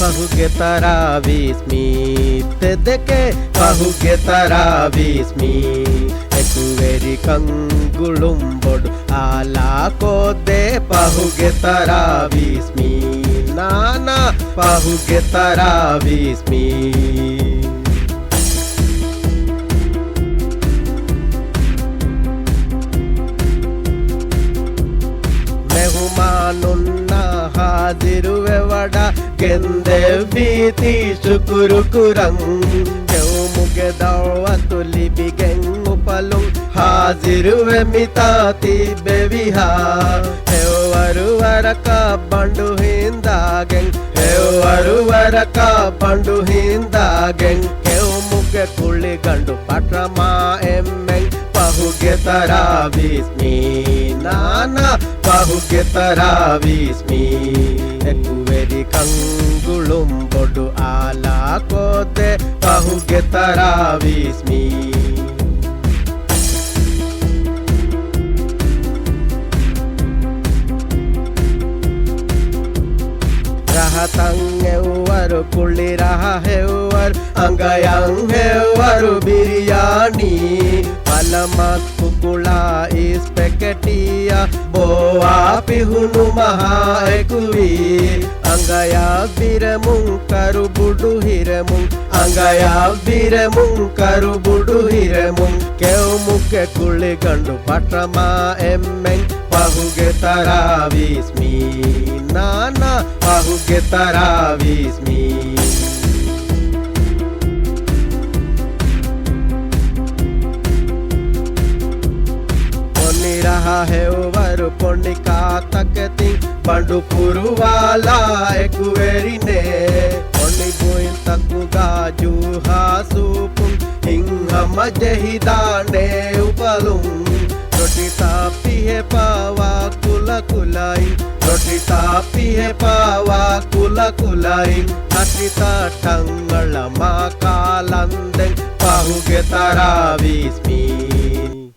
pahuge taravismi tedeke pahuge taravismi ekuveri kangulum bodu ala kode pahuge taravismi nana pahuge taravismi मेहुमानुन्ना हाजिरुवे vada ಗೆಂದೆ ಭೀತಿ ಶುಕುರು ಕುರಂ ಕೆವು ಮುಗೆ ದೌವತು ಲಿಬಿಗೆಂ ಉಪಲುಂ ಹಾಜಿರುವೆ ಮಿತಾತಿ ಬೆವಿಹಾ ಹೆವರು ವರಕ ಬಂಡು ಹಿಂದಾಗೆಂ ಹೆವರು ವರಕ ಬಂಡು ಹಿಂದಾಗೆಂ ಕೆವು ಮುಗೆ ಕುಳ್ಳಿ ಗಂಡು ಪಟ್ರಮಾ ಎಮ್ಮೆಂ pahuge taravismi nana pahuge taravismi ekuveri kangulum bodu ala kode pahuge taravismi rahatang ewaru kulli raha hevar angayang hevaru biryani palamat kukula ispeketia boa pihunu maha ekuvi angaya biremun karu budu hiremun angaya biremun karu budu hiremun keu mukke kulli gandu patrama emmen pahuge taravismi nana pahuge taravismi रहा है वर पोनिका तकती बंडु पुरुवाला एकुवेरी ने pony बोइन तकुगा Zuha सुपुं हिंगम जहिदाने उपलुं रोटी तापी है पावा कुला कुलाई रोटी तापी है पावा कुला कुलाई हटिता टंगल माकालंदे पाहुगे तराविस्मी